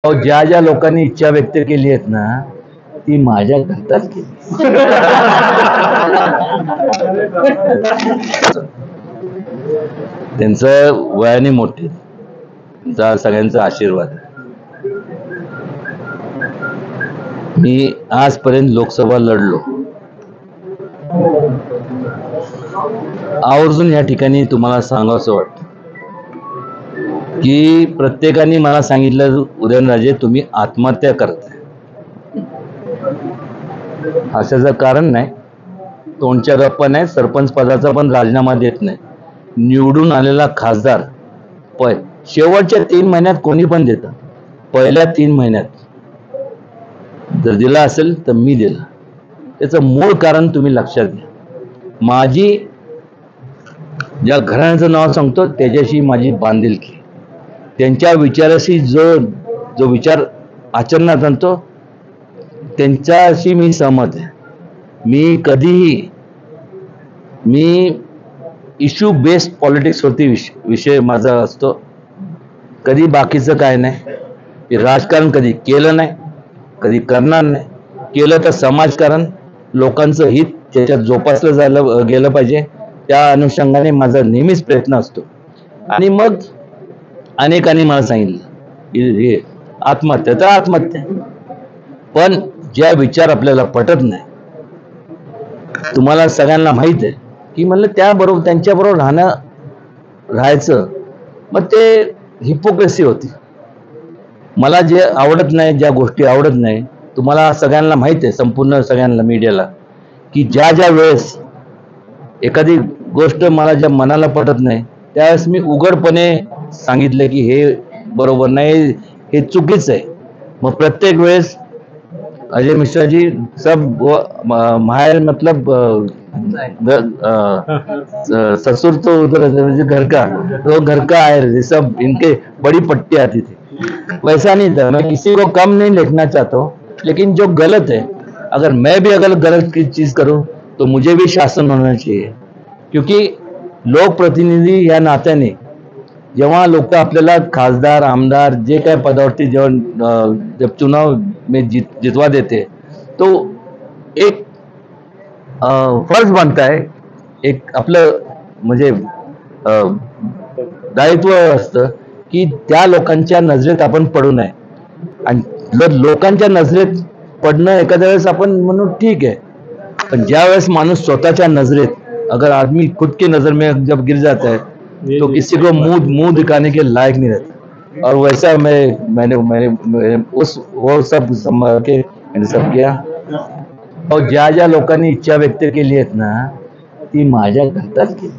अहो, ज्या ज्या लोकांनी इच्छा व्यक्त केली आहेत ना, ती माझ्या करताच केली. त्यांचं वयाने मोठे, त्यांचा सगळ्यांचा आशीर्वाद. मी आजपर्यंत लोकसभा लढलो. आवर्जून या ठिकाणी तुम्हाला सांगावंसं वाटतं की प्रत्येकाने मला सांगितलं, उदयनराजे तुम्ही आत्महत्या करताय. अशाचं कारण नाही, तोंडच्या गप्पा नाही, सरपंच पदाचा पण राजीनामा देत नाही. निवडून आलेला खासदार शेवटच्या 3 महिन्यात कोणी पण देतं, पहिल्या 3 महिन्यात जर दिला असेल तर मी दिला. त्याचं मूळ कारण तुम्ही लक्षात घ्या. माझी ज्या घराण्याचं नाव सांगतो त्याच्याशी माझी बांधिलकी, त्यांच्या विचाराशी जो विचार आचरणात आणतो त्यांच्याशी मी सहमत आहे. मी इश्यू बेस्ड पॉलिटिक्स वरती विषय माझा असतो. कधी बाकीचं काय नाही. राजकारण कधी केलं नाही, कधी करणार नाही. केलं तर समाजकारण, लोकांचं हित त्याच्यात जोपासलं गेलं पाहिजे. त्या अनुषंगाने माझा नेहमीच प्रयत्न असतो. आणि मग अनेकांनी मला सांगितलं की हे आत्महत्या तर आत्महत्या, पण ज्या विचार आपल्याला पटत नाही, तुम्हाला सगळ्यांना माहित आहे की म्हणलं त्याबरोबर त्यांच्याबरोबर राहायचं, मग ते हिपोक्रेसी होती. मला जे आवडत नाही, ज्या गोष्टी आवडत नाही, तुम्हाला सगळ्यांना माहित आहे, संपूर्ण सगळ्यांना, मीडियाला, की ज्या ज्या वेळेस एखादी गोष्ट मला ज्या मनाला पटत नाही त्यावेळेस मी उघडपणे सांगितलं की हे बरोबर नाही, हे चुकीचं आहे. मग प्रत्येक वेळेस अजय मिश्रा जी सब मायर मतलब ससुर तो उधर म्हणजे घर का है, सब इनके बड़ी पट्टी आती थी. वैसा नहीं था. मैं किसी को कम नहीं लिखना चाहता हूँ, लेकिन जो गलत है, अगर मैं भी अगर गलत की चीज करूं तो मुझे भी शासन होना चाहिए. क्योंकि लोक प्रतिनिधी या नात्याने जेव्हा लोक आपल्याला खासदार, आमदार, जे काय पदावरती जब चुनाव में जितवा देते, तो एक फर्ज बनता है, एक आपलं म्हणजे दायित्व असतं की त्या लोकांच्या नजरेत आपण पडू नये. आणि लोकांच्या नजरेत पडणं एखाद्या वेळेस आपण म्हणू ठीक है, पण ज्या वेळेस माणूस स्वतःच्या नजरेत, अगर आदमी खुद की नजर में जब गिर जाता है तो किसी को मुंह दिखाने के लायक नहीं रहता. और वैसा मैंने वो सब संभाल के सब किया. और ज्या ज्या लोकांनी इच्छा व्यक्त केली आहेत ना, ती माझ्या करताच केली.